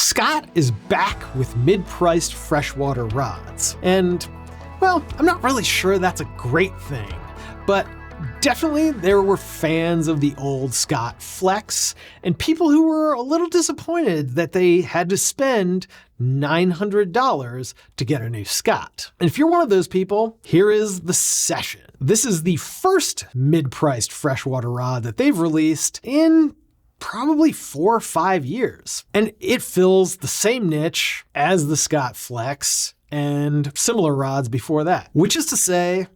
Scott is back with mid-priced freshwater rods. And, well, I'm not really sure that's a great thing, but definitely there were fans of the old Scott Flex and people who were a little disappointed that they had to spend $900 to get a new Scott. And if you're one of those people, here is the Session. This is the first mid-priced freshwater rod that they've released in probably 4 or 5 years. And it fills the same niche as the Scott Flex and similar rods before that, which is to say,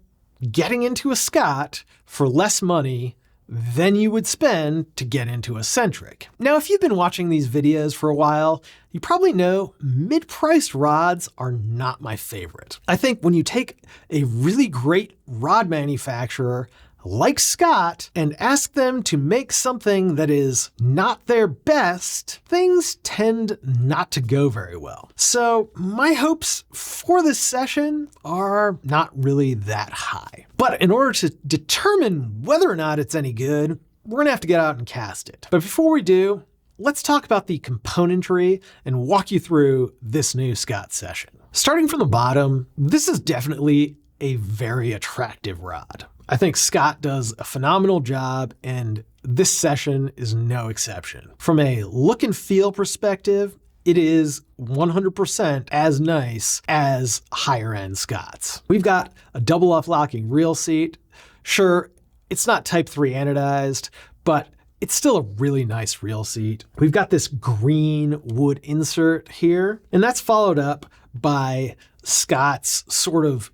getting into a Scott for less money than you would spend to get into a Centric. Now, if you've been watching these videos for a while, you probably know mid-priced rods are not my favorite. I think when you take a really great rod manufacturer like Scott and ask them to make something that is not their best, things tend not to go very well. So my hopes for this Session are not really that high. But in order to determine whether or not it's any good, we're gonna have to get out and cast it. But before we do, let's talk about the componentry and walk you through this new Scott Session. Starting from the bottom, this is definitely a very attractive rod. I think Scott does a phenomenal job, and this Session is no exception. From a look and feel perspective, it is 100% as nice as higher end Scotts. We've got a double up-locking reel seat. Sure, it's not Type 3 anodized, but it's still a really nice reel seat. We've got this green wood insert here, and that's followed up by Scott's sort of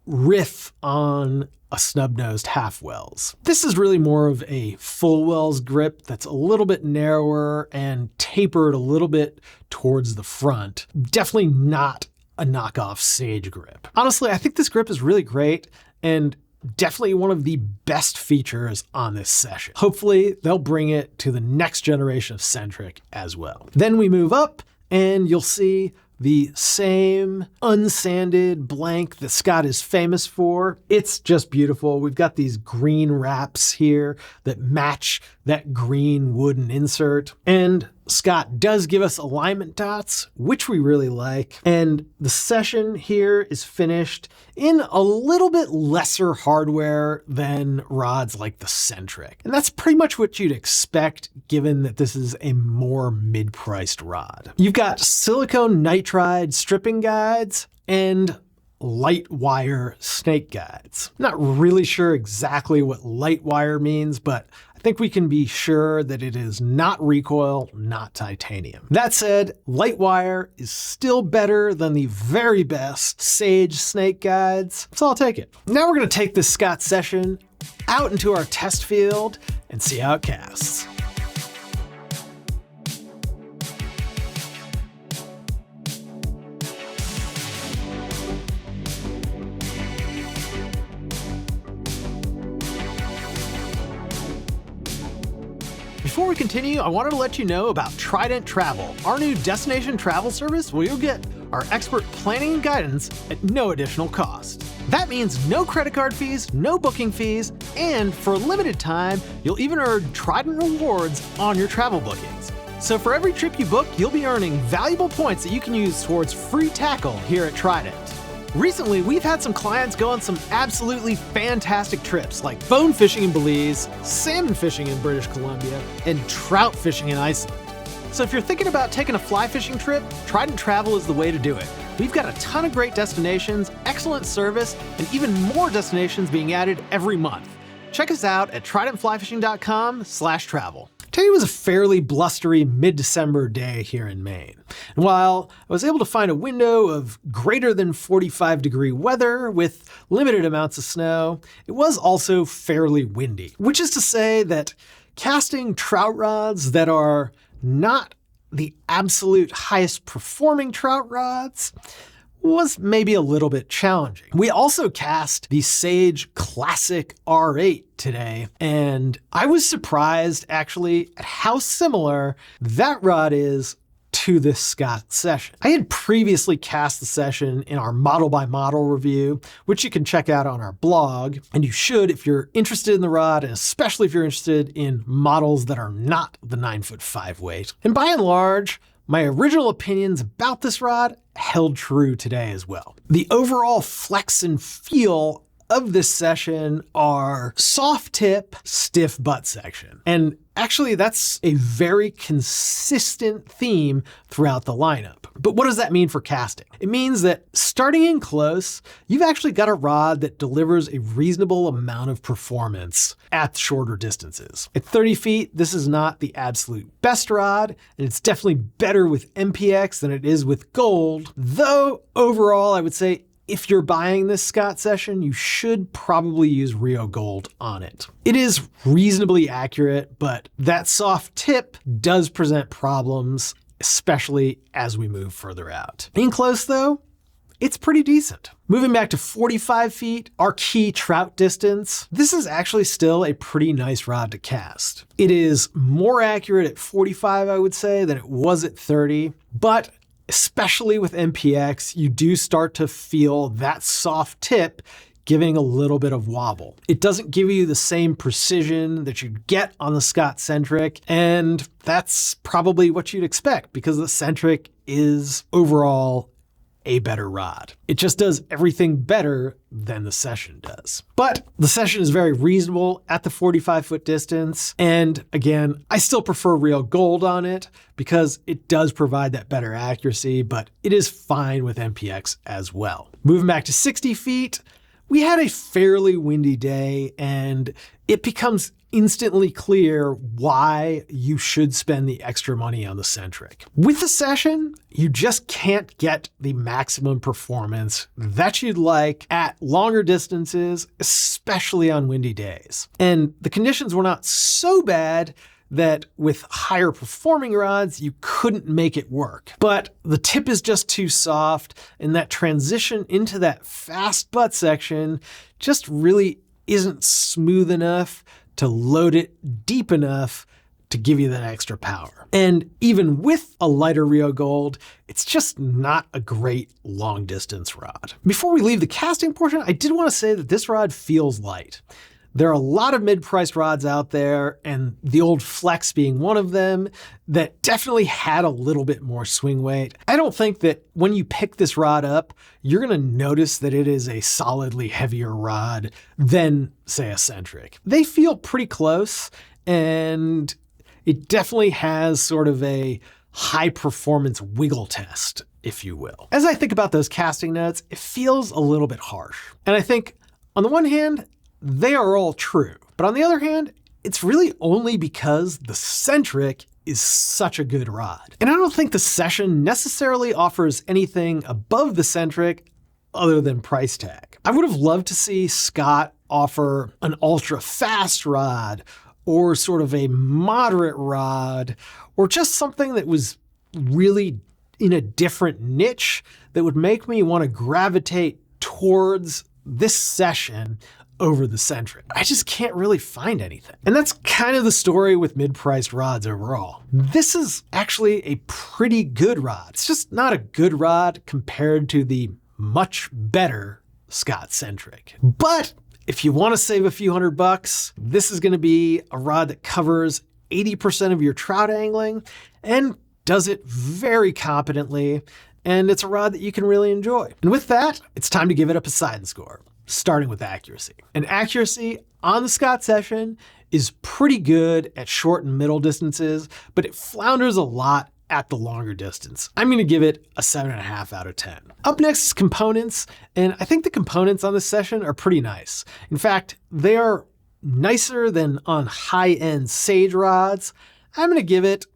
riff on a snub-nosed half wells. This is really more of a full wells grip that's a little bit narrower and tapered a little bit towards the front. Definitely not a knockoff Sage grip. Honestly, I think this grip is really great and definitely one of the best features on this Session. Hopefully they'll bring it to the next generation of Centric as well. Then we move up and you'll see the same unsanded blank that Scott is famous for. It's just beautiful. We've got these green wraps here that match that green wooden insert. And Scott does give us alignment dots, which we really like. And the Session here is finished in a little bit lesser hardware than rods like the Centric. And that's pretty much what you'd expect given that this is a more mid-priced rod. You've got silicone nitride stripping guides and light wire snake guides. Not really sure exactly what light wire means, but I think we can be sure that it is not recoil, not titanium. That said, light wire is still better than the very best Sage snake guides, so I'll take it. Now we're gonna take this Scott Session out into our test field and see how it casts. Before we continue, I wanted to let you know about Trident Travel, our new destination travel service where you'll get our expert planning and guidance at no additional cost. That means no credit card fees, no booking fees, and for a limited time, you'll even earn Trident rewards on your travel bookings. So for every trip you book, you'll be earning valuable points that you can use towards free tackle here at Trident. Recently, we've had some clients go on some absolutely fantastic trips like bone fishing in Belize, salmon fishing in British Columbia, and trout fishing in Iceland. So if you're thinking about taking a fly fishing trip, Trident Travel is the way to do it. We've got a ton of great destinations, excellent service, and even more destinations being added every month. Check us out at tridentflyfishing.com/travel. Today was a fairly blustery mid-December day here in Maine. And while I was able to find a window of greater than 45-degree weather with limited amounts of snow, it was also fairly windy, which is to say that casting trout rods that are not the absolute highest performing trout rods was maybe a little bit challenging. We also cast the Sage Classic R8 today, and I was surprised actually at how similar that rod is to this Scott Session. I had previously cast the Session in our model by model review, which you can check out on our blog, and you should if you're interested in the rod, and especially if you're interested in models that are not the 9'5" weight. And by and large, my original opinions about this rod held true today as well. The overall flex and feel of this session are soft tip, stiff butt section. And actually that's a very consistent theme throughout the lineup. But what does that mean for casting? It means that starting in close, you've actually got a rod that delivers a reasonable amount of performance at shorter distances. At 30 feet, this is not the absolute best rod, and it's definitely better with MPX than it is with gold. Though overall, I would say if you're buying this Scott session, you should probably use Rio Gold on it. It is reasonably accurate, but that soft tip does present problems, especially as we move further out. In close though, it's pretty decent. Moving back to 45 feet, our key trout distance, this is actually still a pretty nice rod to cast. It is more accurate at 45, I would say, than it was at 30, but especially with MPX, you do start to feel that soft tip giving a little bit of wobble. It doesn't give you the same precision that you'd get on the Scott Centric, and that's probably what you'd expect because the Centric is overall a better rod. It just does everything better than the Session does. But the Session is very reasonable at the 45-foot distance. And again, I still prefer Real Gold on it because it does provide that better accuracy, but it is fine with MPX as well. Moving back to 60 feet, we had a fairly windy day, and it becomes instantly clear why you should spend the extra money on the Centric. With the Session, you just can't get the maximum performance that you'd like at longer distances, especially on windy days. And the conditions were not so bad that with higher performing rods, you couldn't make it work. But the tip is just too soft, and that transition into that fast butt section just really isn't smooth enough to load it deep enough to give you that extra power. And even with a lighter Rio Gold, it's just not a great long distance rod. Before we leave the casting portion, I did want to say that this rod feels light. There are a lot of mid-priced rods out there, and the old Flex being one of them, that definitely had a little bit more swing weight. I don't think that when you pick this rod up, you're gonna notice that it is a solidly heavier rod than, say, a Centric. They feel pretty close, and it definitely has sort of a high-performance wiggle test, if you will. As I think about those casting notes, it feels a little bit harsh. And I think, on the one hand, they are all true. But on the other hand, it's really only because the Centric is such a good rod. And I don't think the Session necessarily offers anything above the Centric other than price tag. I would have loved to see Scott offer an ultra fast rod or sort of a moderate rod or just something that was really in a different niche that would make me want to gravitate towards this Session over the Centric. I just can't really find anything. And that's kind of the story with mid-priced rods overall. This is actually a pretty good rod. It's just not a good rod compared to the much better Scott Centric. But if you want to save a few $100, this is going to be a rod that covers 80% of your trout angling and does it very competently. And it's a rod that you can really enjoy. And with that, it's time to give it a Poseidon score, starting with accuracy. And accuracy on the Scott Session is pretty good at short and middle distances, but it flounders a lot at the longer distance. I'm gonna give it a 7.5 out of 10. Up next is components, and I think the components on this session are pretty nice. In fact, they are nicer than on high-end Sage rods. I'm gonna give it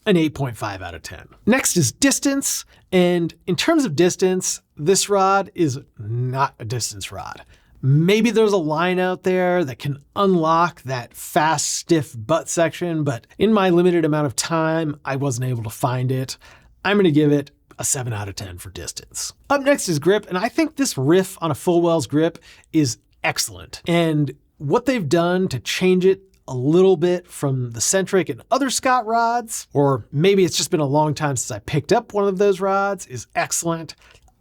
an 8.5 out of 10. Next is distance, and in terms of distance, this rod is not a distance rod. Maybe there's a line out there that can unlock that fast, stiff butt section, but in my limited amount of time, I wasn't able to find it. I'm gonna give it a 7 out of 10 for distance. Up next is grip, and I think this riff on a full well's grip is excellent. And what they've done to change it a little bit from the Centric and other Scott rods, or maybe it's just been a long time since I picked up one of those rods, is excellent.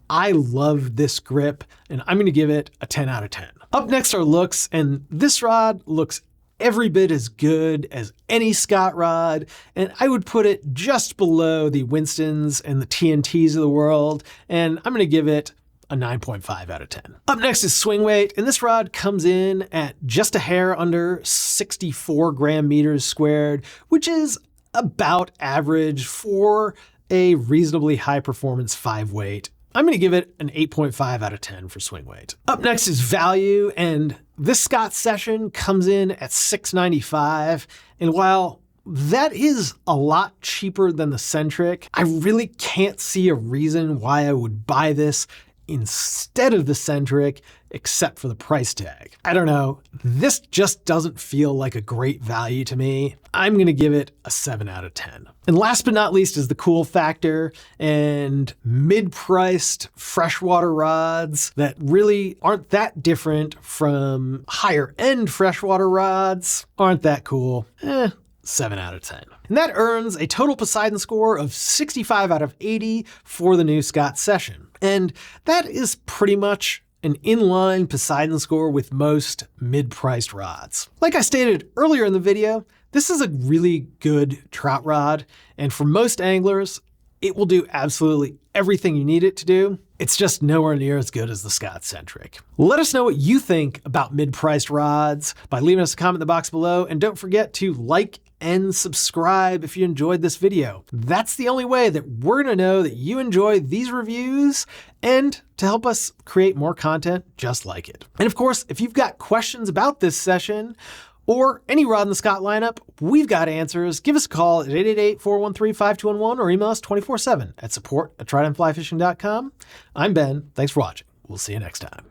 I love this grip, and I'm gonna give it a 10 out of 10. Up next are looks, and this rod looks every bit as good as any Scott rod, and I would put it just below the Winstons and the TNTs of the world, and I'm going to give it a 9.5 out of 10. Up next is swing weight, and this rod comes in at just a hair under 64 gram meters squared, which is about average for a reasonably high performance 5 weight. I'm going to give it an 8.5 out of 10 for swing weight. Up next is value, and this Scott Session comes in at $695, and while that is a lot cheaper than the Centric, I really can't see a reason why I would buy this instead of the Centric, except for the price tag. I don't know, this just doesn't feel like a great value to me. I'm going to give it a 7 out of 10. And last but not least is the cool factor, and mid-priced freshwater rods that really aren't that different from higher end freshwater rods aren't that cool. 7 out of 10. And that earns a total Poseidon score of 65 out of 80 for the new Scott Session. And that is pretty much an inline Poseidon score with most mid-priced rods. Like I stated earlier in the video, this is a really good trout rod, and for most anglers, it will do absolutely everything you need it to do. It's just nowhere near as good as the Scott Centric. Let us know what you think about mid-priced rods by leaving us a comment in the box below, and don't forget to like and subscribe if you enjoyed this video. That's the only way that we're gonna know that you enjoy these reviews and to help us create more content just like it. And of course, if you've got questions about this session or any rod in the Scott lineup, we've got answers. Give us a call at 888-413-5211 or email us 24/7 at support@tridentflyfishing.com. I'm Ben. Thanks for watching. We'll see you next time.